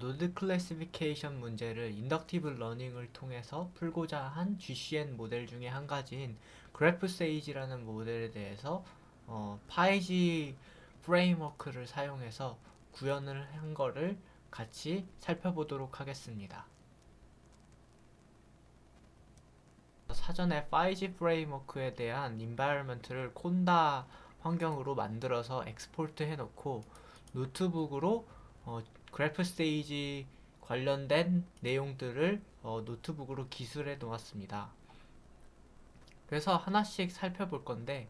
노드 클래시피케이션 문제를 인덕티브 러닝을 통해서 풀고자 한 GCN 모델 중에 한 가지인 그래프세이지라는 모델에 대해서 파이지 프레임워크를 사용해서 구현을 한 거를 같이 살펴보도록 하겠습니다. 사전에 파이지 프레임워크에 대한 environment를 콘다 환경으로 만들어서 엑스포트 해놓고 노트북으로 그래프 스테이지 관련된 내용들을 노트북으로 기술해 놓았습니다. 그래서 하나씩 살펴볼 건데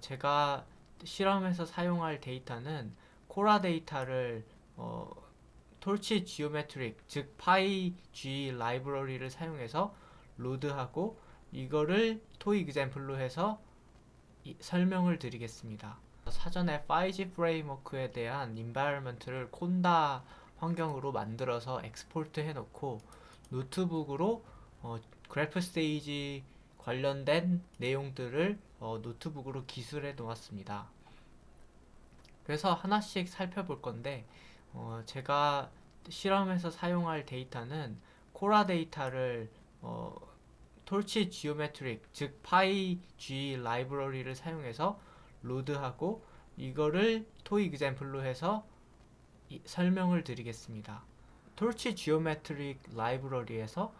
제가 실험에서 사용할 데이터는 코라 데이터를 톨치 지오메트릭 즉 파이G 라이브러리를 사용해서 로드하고 이거를 토 이그젬플로 해서 설명을 드리겠습니다. 사전에 파이지 프레임워크에 대한 environment를 콘다 환경으로 만들어서 엑스포트 해놓고 노트북으로 그래프 스테이지 관련된 내용들을 노트북으로 기술해 놓았습니다. 그래서 하나씩 살펴볼 건데 제가 실험에서 사용할 데이터는 코라 데이터를 톨치 지오메트릭 즉 파이G 라이브러리를 사용해서 로드하고 이거를 토 이그젬플로 해서 설명을 드리겠습니다. 톨치 지오메트릭 라이브러리에서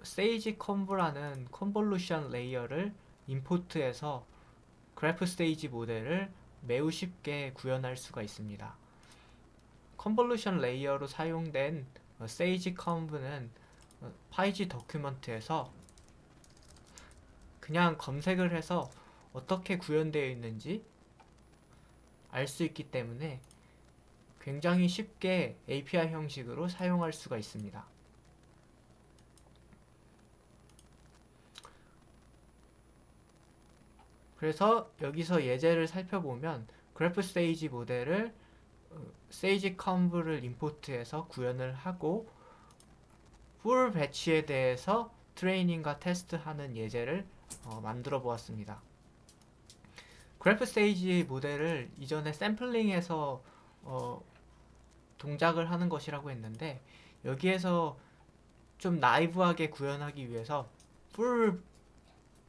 세이지 컨브라는 컨볼루션 레이어를 임포트해서 그래프 스테이지 모델을 매우 쉽게 구현할 수가 있습니다. 컨볼루션 레이어로 사용된 세이지 컨브는 파이지 더큐먼트에서 그냥 검색을 해서 어떻게 구현되어 있는지 알 수 있기 때문에 굉장히 쉽게 API 형식으로 사용할 수가 있습니다. 그래서 여기서 예제를 살펴보면 그래프 스테이지 모델을 세이지 컨브를 임포트해서 구현을 하고 풀 배치에 대해서 트레이닝과 테스트하는 예제를 만들어 보았습니다. 그래프 스테이지 모델을 이전에 샘플링해서 동작을 하는 것이라고 했는데 여기에서 좀 나이브하게 구현하기 위해서 풀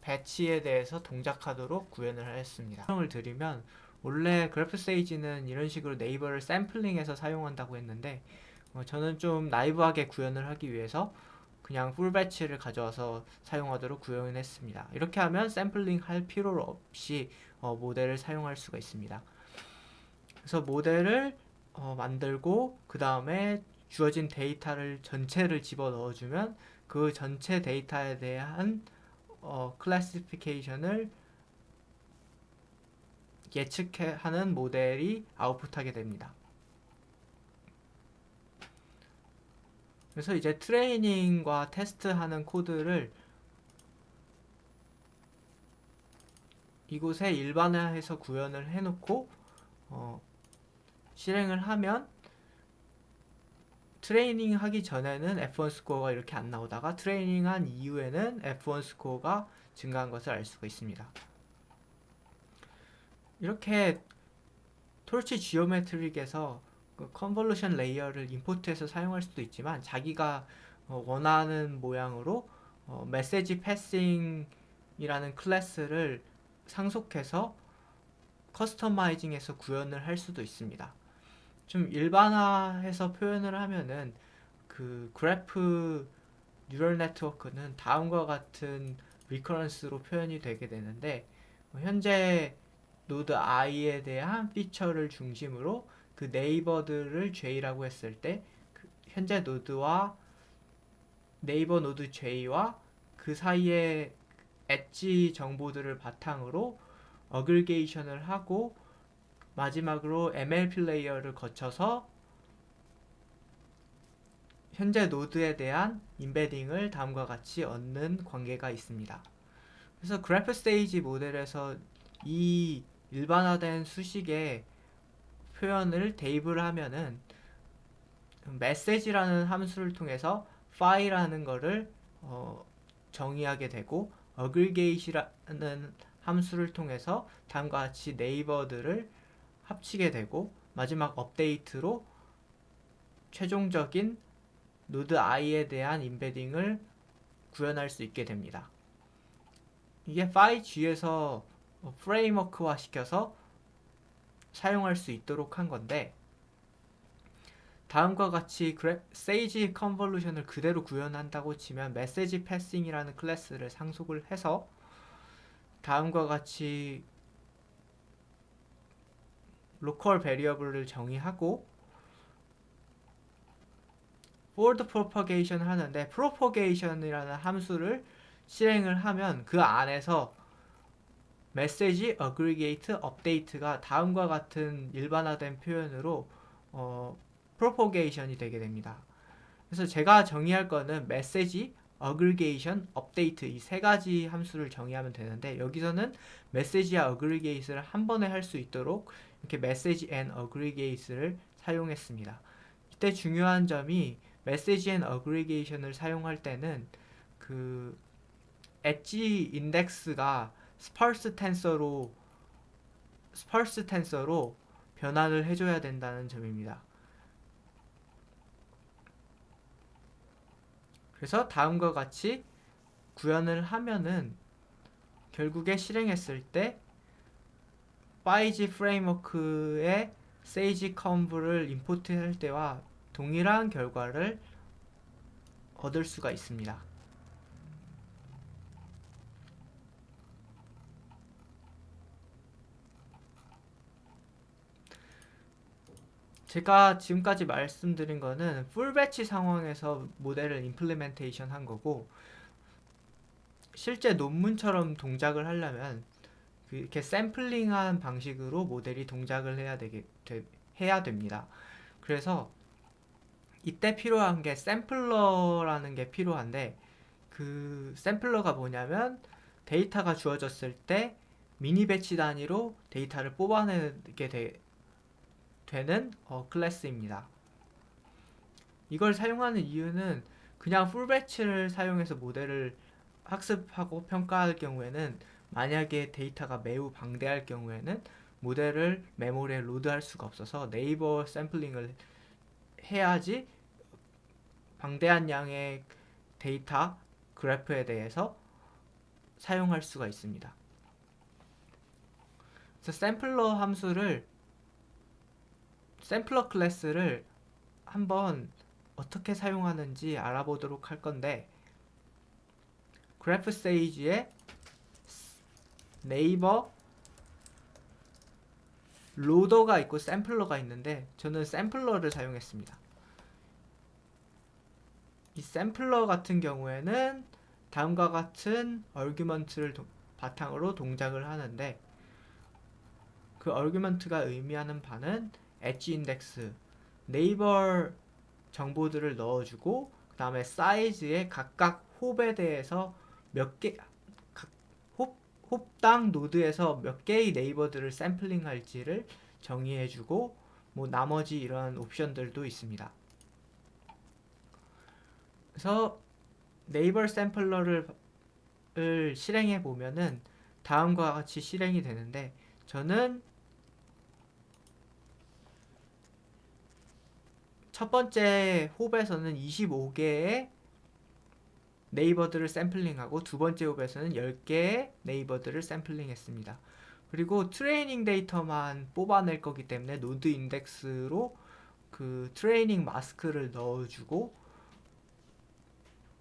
배치에 대해서 동작하도록 구현을 했습니다. 설명을 드리면 원래 그래프 스테이지는 이런 식으로 네이버를 샘플링해서 사용한다고 했는데 저는 좀 나이브하게 구현을 하기 위해서 그냥 풀 배치를 가져와서 사용하도록 구현했습니다. 이렇게 하면 샘플링 할 필요 없이 모델을 사용할 수가 있습니다. 그래서 모델을 만들고 그 다음에 주어진 데이터를 전체를 집어 넣어주면 그 전체 데이터에 대한 클래시피케이션을 예측하는 모델이 아웃풋하게 됩니다. 그래서 이제 트레이닝과 테스트하는 코드를 이곳에 일반화해서 구현을 해놓고 실행을 하면 트레이닝 하기 전에는 F1 스코어가 이렇게 안 나오다가 트레이닝 한 이후에는 F1 스코어가 증가한 것을 알 수가 있습니다. 이렇게 톨치 지오메트릭에서 그 컨볼루션 레이어를 임포트해서 사용할 수도 있지만 자기가 원하는 모양으로 메시지 패싱이라는 클래스를 상속해서 커스터마이징해서 구현을 할 수도 있습니다. 좀 일반화해서 표현을 하면은 그 그래프 뉴럴 네트워크는 다음과 같은 리커런스로 표현이 되게 되는데 현재 노드 i에 대한 피처를 중심으로 그 네이버들을 j라고 했을 때 그 현재 노드와 네이버 노드 j와 그 사이의 엣지 정보들을 바탕으로 어그리게이션을 하고 마지막으로 MLP 레이어를 거쳐서 현재 노드에 대한 임베딩을 다음과 같이 얻는 관계가 있습니다. 그래서 그래프 스테이지 모델에서 이 일반화된 수식의 표현을 대입을 하면은 메시지라는 함수를 통해서 파일이라는 거를 정의하게 되고 어그리게이트라는 함수를 통해서 다음과 같이 네이버들을 합치게 되고 마지막 업데이트로 최종적인 노드 i에 대한 임베딩을 구현할 수 있게 됩니다. 이게 phi-g에서 프레임워크화 시켜서 사용할 수 있도록 한 건데, 다음과 같이 세이지 컨볼루션을 그대로 구현한다고 치면 메시지 패싱이라는 클래스를 상속을 해서 다음과 같이 로컬 베리어블을 정의하고 forward propagation 하는데, propagation이라는 함수를 실행을 하면 그 안에서 메시지 어그리게이트 업데이트가 다음과 같은 일반화된 표현으로 propagation이 되게 됩니다. 그래서 제가 정의할 거는 메시지 어그리게이션 업데이트 이 세 가지 함수를 정의하면 되는데, 여기서는 메시지와 어그리게이트를 한 번에 할 수 있도록 이렇게 메시지 앤 어그리게이트를 사용했습니다. 이때 중요한 점이 메시지 앤 어그리게이션을 사용할 때는 그 엣지 인덱스가 스파르스 텐서로 변환을 해줘야 된다는 점입니다. 그래서 다음과 같이 구현을 하면은 결국에 실행했을 때 phi-g 프레임워크의 세이지 컨브를 임포트할 때와 동일한 결과를 얻을 수가 있습니다. 제가 지금까지 말씀드린 거는 풀 배치 상황에서 모델을 임플리멘테이션 한 거고, 실제 논문처럼 동작을 하려면 이렇게 샘플링한 방식으로 모델이 동작을 해야 됩니다. 그래서 이때 필요한 게 샘플러라는 게 필요한데, 그 샘플러가 뭐냐면 데이터가 주어졌을 때 미니 배치 단위로 데이터를 뽑아내게 되는 클래스입니다. 이걸 사용하는 이유는 그냥 풀 배치를 사용해서 모델을 학습하고 평가할 경우에는, 만약에 데이터가 매우 방대할 경우에는 모델을 메모리에 로드할 수가 없어서 네이버 샘플링을 해야지 방대한 양의 데이터 그래프에 대해서 사용할 수가 있습니다. 그래서 샘플러 클래스를 한번 어떻게 사용하는지 알아보도록 할 건데, 그래프 세이지에 네이버 로더가 있고 샘플러가 있는데, 저는 샘플러를 사용했습니다. 이 샘플러 같은 경우에는 다음과 같은 얼규먼트를 바탕으로 동작을 하는데, 그 얼규먼트가 의미하는 바는 엣지 인덱스, 네이버 정보들을 넣어주고, 그 다음에 사이즈의 각각 홉에 대해서 홉당 노드에서 몇 개의 네이버들을 샘플링 할지를 정의해주고, 뭐 나머지 이런 옵션들도 있습니다. 그래서 네이버 샘플러를 실행해 보면은 다음과 같이 실행이 되는데, 저는 첫 번째 홉에서는 25개의 네이버들을 샘플링하고, 두 번째 홉에서는 10개의 네이버들을 샘플링했습니다. 그리고 트레이닝 데이터만 뽑아낼 거기 때문에 노드 인덱스로 그 트레이닝 마스크를 넣어주고,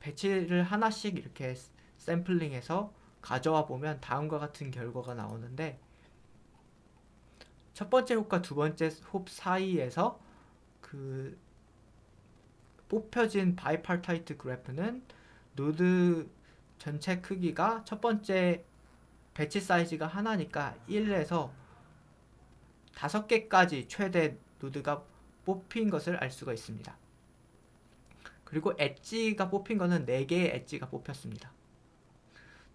배치를 하나씩 이렇게 샘플링해서 가져와 보면 다음과 같은 결과가 나오는데, 첫 번째 홉과 두 번째 홉 사이에서 그 뽑혀진 바이파르타이트 그래프는 노드 전체 크기가 첫 번째 배치 사이즈가 하나니까 1에서 5개까지 최대 노드가 뽑힌 것을 알 수가 있습니다. 그리고 엣지가 뽑힌 거는 4개의 엣지가 뽑혔습니다.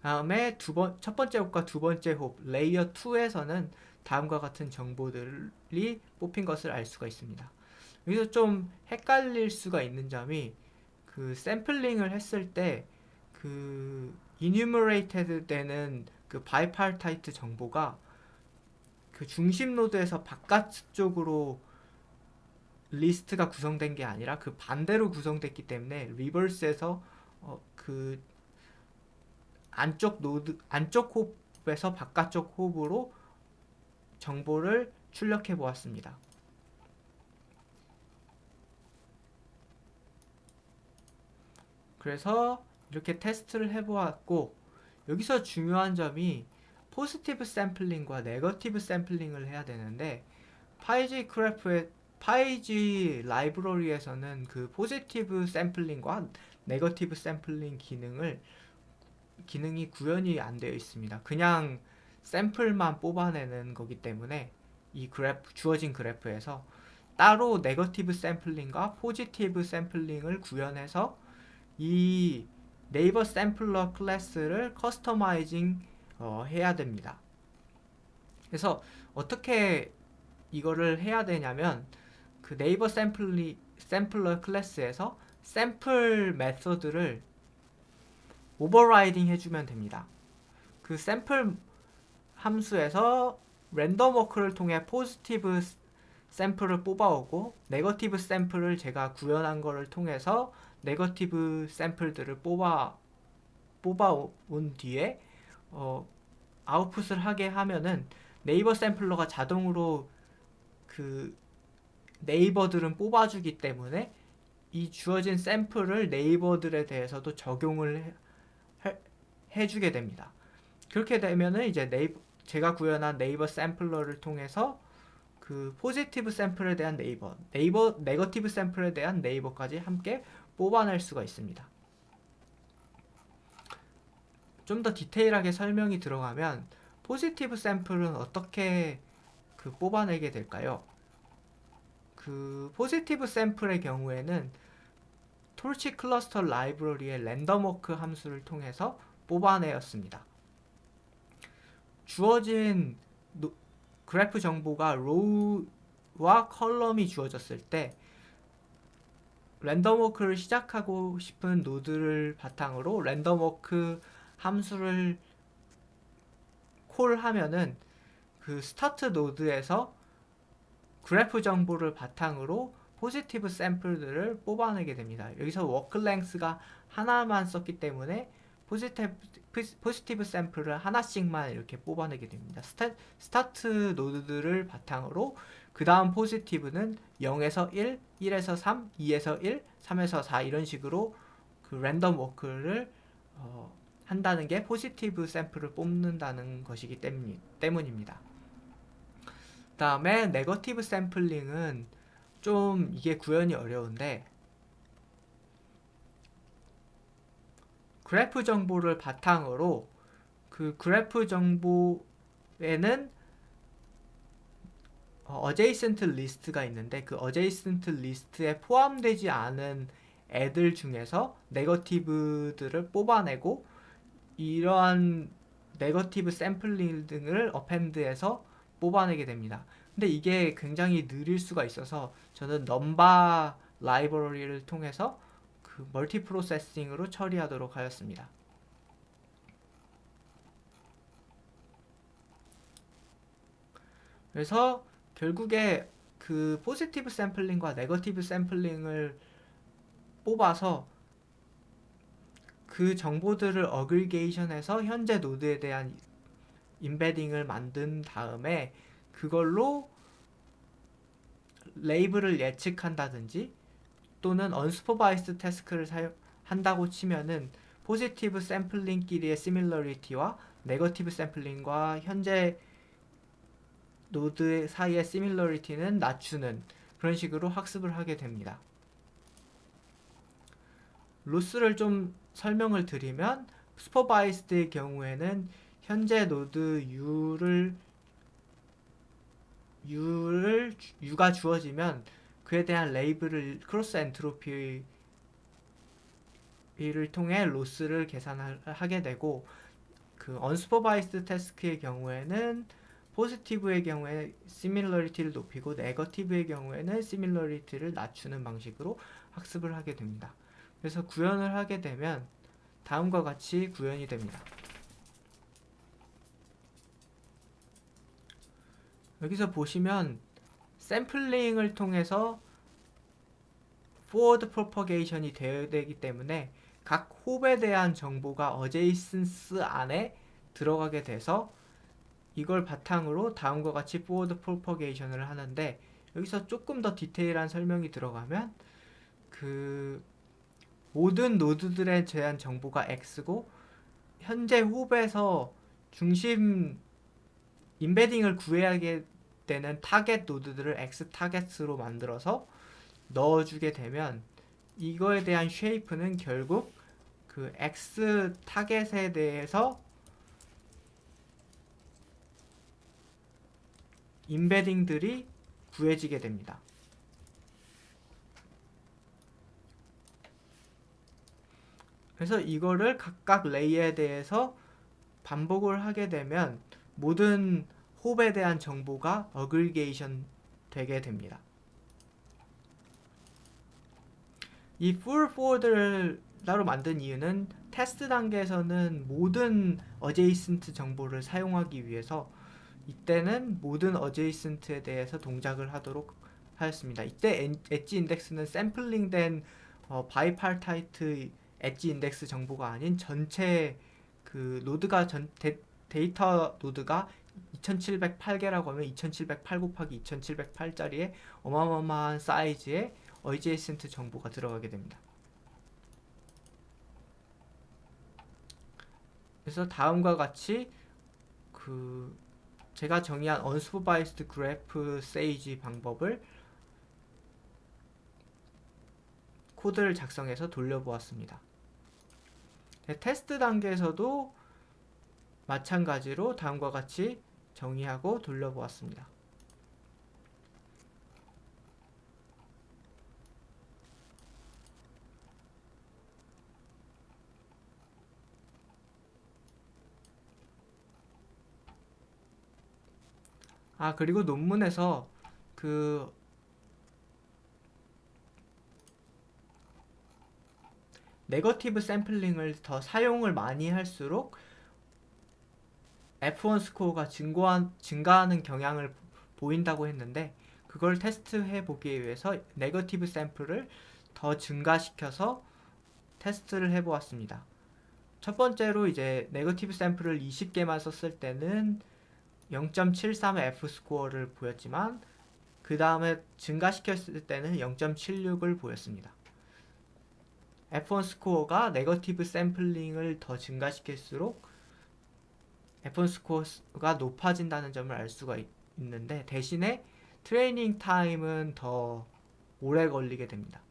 다음에 첫 번째 홉과 두 번째 홉 레이어 2에서는 다음과 같은 정보들이 뽑힌 것을 알 수가 있습니다. 여기서 좀 헷갈릴 수가 있는 점이, 그 샘플링을 했을 때 그 enumerated 되는 그 바이파르타이트 정보가 그 중심 노드에서 바깥쪽으로 리스트가 구성된 게 아니라 그 반대로 구성됐기 때문에 리버스에서 그 안쪽 홉에서 바깥쪽 홉으로 정보를 출력해 보았습니다. 그래서 이렇게 테스트를 해보았고, 여기서 중요한 점이 포지티브 샘플링과 네거티브 샘플링을 해야 되는데, 파이지 라이브러리에서는 그 포지티브 샘플링과 네거티브 샘플링 기능이 구현이 안 되어 있습니다. 그냥 샘플만 뽑아내는 거기 때문에 이 주어진 그래프에서 따로 네거티브 샘플링과 포지티브 샘플링을 구현해서 이 네이버 샘플러 클래스를 커스터마이징 해야 됩니다. 그래서 어떻게 이거를 해야 되냐면, 그 네이버 샘플러 클래스에서 샘플 메서드를 오버라이딩 해주면 됩니다. 그 샘플 함수에서 랜덤 워크를 통해 포지티브 샘플을 뽑아오고, 네거티브 샘플을 제가 구현한 거를 통해서 네거티브 샘플들을 뽑아온 뒤에 아웃풋을 하게 하면은 네이버 샘플러가 자동으로 그 네이버들은 뽑아주기 때문에 이 주어진 샘플을 네이버들에 대해서도 적용을 해주게 됩니다. 그렇게 되면은 이제 제가 구현한 네이버 샘플러를 통해서 그 포지티브 샘플에 대한 네거티브 샘플에 대한 네이버까지 함께 뽑아낼 수가 있습니다. 좀 더 디테일하게 설명이 들어가면, 포지티브 샘플은 어떻게 뽑아내게 될까요? 그 포지티브 샘플의 경우에는 토르치 클러스터 라이브러리의 랜덤워크 함수를 통해서 뽑아내었습니다. 주어진 그래프 정보가 로우와 컬럼이 주어졌을 때 랜덤워크를 시작하고 싶은 노드를 바탕으로 랜덤워크 함수를 콜하면은 그 스타트 노드에서 그래프 정보를 바탕으로 포지티브 샘플들을 뽑아내게 됩니다. 여기서 워크 랭스가 하나만 썼기 때문에 포지티브 샘플을 하나씩만 이렇게 뽑아내게 됩니다. 스타트 노드들을 바탕으로 그 다음 포지티브는 0에서 1, 1에서 3, 2에서 1, 3에서 4 이런 식으로 그 랜덤 워크를 한다는 게 포지티브 샘플을 뽑는다는 것이기 때문입니다. 그 다음에 네거티브 샘플링은 좀 이게 구현이 어려운데, 그래프 정보를 바탕으로 그 그래프 정보에는 어제이센트 리스트가 있는데, 그 어제이센트 리스트에 포함되지 않은 애들 중에서 네거티브들을 뽑아내고 이러한 네거티브 샘플링 등을 어펜드해서 뽑아내게 됩니다. 근데 이게 굉장히 느릴 수가 있어서 저는 넘바 라이브러리를 통해서 그 멀티 프로세싱으로 처리하도록 하였습니다. 그래서 결국에 그 포지티브 샘플링과 네거티브 샘플링을 뽑아서 그 정보들을 어그리게이션해서 현재 노드에 대한 임베딩을 만든 다음에 그걸로 레이블을 예측한다든지 또는 언슈퍼바이스드 태스크를 한다고 치면은 포지티브 샘플링끼리의 시밀러리티와 네거티브 샘플링과 현재 노드 사이의 시밀러리티는 낮추는 그런 식으로 학습을 하게 됩니다. 로스를 좀 설명을 드리면, 슈퍼바이스드의 경우에는 현재 노드 U가 주어지면 그에 대한 레이블을 크로스 엔트로피를 통해 로스를 계산하게 되고, 그 언슈퍼바이스드 태스크의 경우에는 포지티브의 경우에 시밀러리티를 높이고 네거티브의 경우에는 시밀러리티를 낮추는 방식으로 학습을 하게 됩니다. 그래서 구현을 하게 되면 다음과 같이 구현이 됩니다. 여기서 보시면 샘플링을 통해서 forward propagation이 되어야 되기 때문에 각 홉에 대한 정보가 어제이슨스 안에 들어가게 돼서 이걸 바탕으로 다음과 같이 forward propagation을 하는데, 여기서 조금 더 디테일한 설명이 들어가면 그 모든 노드들에 대한 정보가 X고 현재 홉에서 중심 임베딩을 구해야 되는 타겟 노드들을 X 타겟으로 만들어서 넣어주게 되면 이거에 대한 쉐이프는 결국 그 X 타겟에 대해서 임베딩들이 구해지게 됩니다. 그래서 이거를 각각 레이에 대해서 반복을 하게 되면 모든 홉에 대한 정보가 어그리게이션 되게 됩니다. 이 full forward를 따로 만든 이유는 테스트 단계에서는 모든 어제이슨트 정보를 사용하기 위해서 이때는 모든 어제이슨트에 대해서 동작을 하도록 하였습니다. 이때 엣지 인덱스는 샘플링된 바이파르타이트 엣지 인덱스 정보가 아닌 전체 그 노드가 데이터 노드가 2708개라고 하면 2708 곱하기 2708짜리의 어마어마한 사이즈의 어제이슨트 정보가 들어가게 됩니다. 그래서 다음과 같이 제가 정의한 unsupervised graph 세이지 방법을 코드를 작성해서 돌려보았습니다. 테스트 단계에서도 마찬가지로 다음과 같이 정의하고 돌려보았습니다. 그리고 논문에서 네거티브 샘플링을 더 사용을 많이 할수록 F1 스코어가 증가하는 경향을 보인다고 했는데, 그걸 테스트해 보기 위해서 네거티브 샘플을 더 증가시켜서 테스트를 해 보았습니다. 첫 번째로 이제 네거티브 샘플을 20개만 썼을 때는 0.73의 F 스코어를 보였지만 그 다음에 증가시켰을 때는 0.76을 보였습니다. F1 스코어가 네거티브 샘플링을 더 증가시킬수록 F1 스코어가 높아진다는 점을 알 수가 있는데, 대신에 트레이닝 타임은 더 오래 걸리게 됩니다.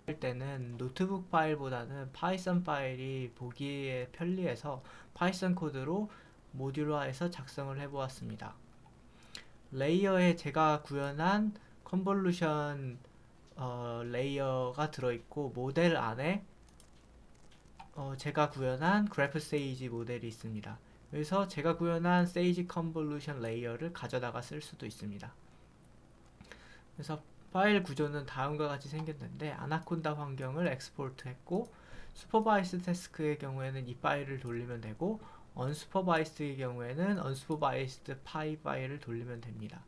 할 때는 노트북 파일보다는 파이썬 파일이 보기에 편리해서 파이썬 코드로 모듈화해서 작성을 해보았습니다. 레이어에 제가 구현한 컨볼루션 레이어가 들어있고, 모델 안에 제가 구현한 그래프 세이지 모델이 있습니다. 그래서 제가 구현한 세이지 컨볼루션 레이어를 가져다가 쓸 수도 있습니다. 그래서 파일 구조는 다음과 같이 생겼는데, 아나콘다 환경을 엑스포트 했고, 슈퍼바이스드 태스크의 경우에는 이 파일을 돌리면 되고, 언슈퍼바이스드의 경우에는 언슈퍼바이스드 파일을 돌리면 됩니다.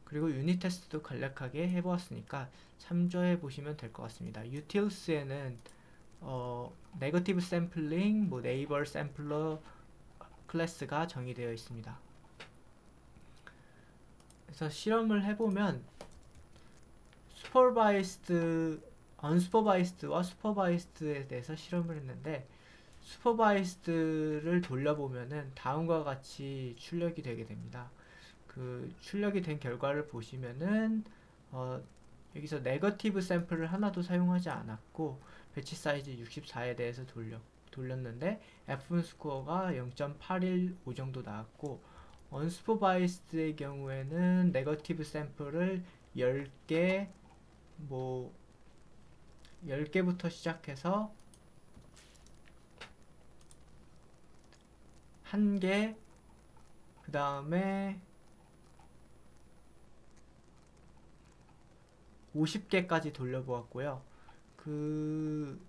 그리고 유닛 테스트도 간략하게 해보았으니까 참조해 보시면 될 것 같습니다. 유틸스에는 네거티브 샘플링, 네이버 샘플러 클래스가 정의되어 있습니다. 그래서 실험을 해보면 언슈퍼바이스드와 슈퍼바이스드에 대해서 실험을 했는데, 슈퍼바이스드를 돌려보면은 다음과 같이 출력이 되게 됩니다. 그 출력이 된 결과를 보시면은 여기서 네거티브 샘플을 하나도 사용하지 않았고 배치 사이즈 64에 대해서 돌렸는데 F 스코어가 0.815 정도 나왔고, 언슈퍼바이스드의 경우에는 네거티브 샘플을 10개 10개부터 시작해서 1개, 그 다음에 50개까지 돌려보았고요. 그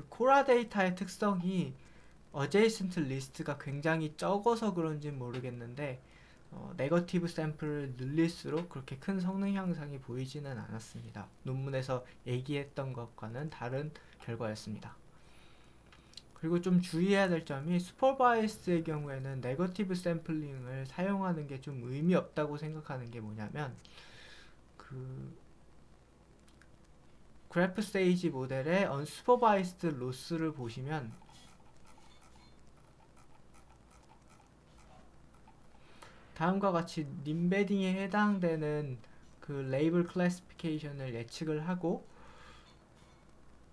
코라 데이터의 특성이 어제이센트 리스트가 굉장히 적어서 그런지 모르겠는데 네거티브 샘플을 늘릴수록 그렇게 큰 성능 향상이 보이지는 않았습니다. 논문에서 얘기했던 것과는 다른 결과였습니다. 그리고 좀 주의해야 될 점이 슈퍼바이스의 경우에는 네거티브 샘플링을 사용하는 게 좀 의미 없다고 생각하는 게 뭐냐면 그 그래프 스테이지 모델의 언슈퍼바이스드 로스를 보시면 다음과 같이 림베딩에 해당되는 그 레이블 클래시피케이션을 예측을 하고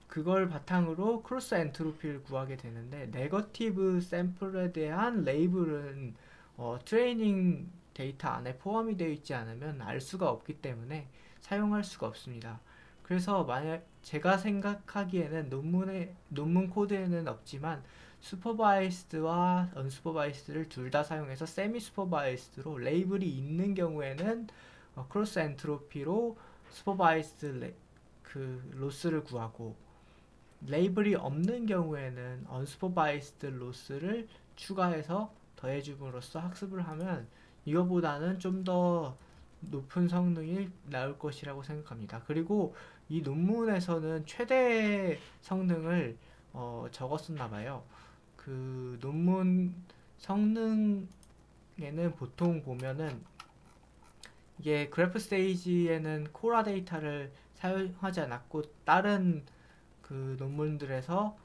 그걸 바탕으로 크로스 엔트로피를 구하게 되는데 네거티브 샘플에 대한 레이블은 트레이닝 데이터 안에 포함이 되어 있지 않으면 알 수가 없기 때문에 사용할 수가 없습니다. 그래서 만약 제가 생각하기에는 논문 코드에는 없지만 슈퍼바이스드와 언슈퍼바이스드를 둘 다 사용해서 세미 슈퍼바이스드로 레이블이 있는 경우에는 크로스 엔트로피로 슈퍼바이스드 그 로스를 구하고 레이블이 없는 경우에는 unsupervised loss를 추가해서 더해줌으로써 학습을 하면 이거보다는 좀 더 높은 성능이 나올 것이라고 생각합니다. 그리고 이 논문에서는 최대 성능을 적었었나 봐요. 그 논문 성능에는 보통 보면은 이게 그래프 스테이지에는 코라 데이터를 사용하지 않았고 다른 그 논문들에서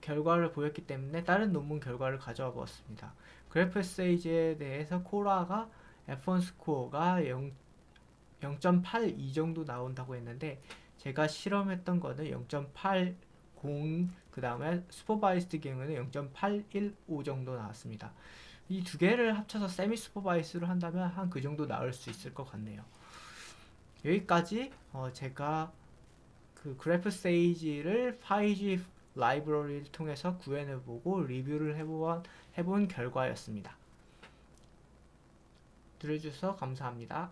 결과를 보였기 때문에 다른 논문 결과를 가져와 보았습니다. 그래프 스테이지에 대해서 코라가 F1 스코어가 0.82 정도 나온다고 했는데 제가 실험했던 거는 0.80 그 다음에 슈퍼바이스드 경우에는 0.815 정도 나왔습니다. 이 두 개를 합쳐서 세미 슈퍼바이스로 한다면 한 그 정도 나올 수 있을 것 같네요. 여기까지 제가 그 그래프 스테이지를 파이G 라이브러리를 통해서 구현해보고 리뷰를 해본 결과였습니다. 들어주셔서 감사합니다.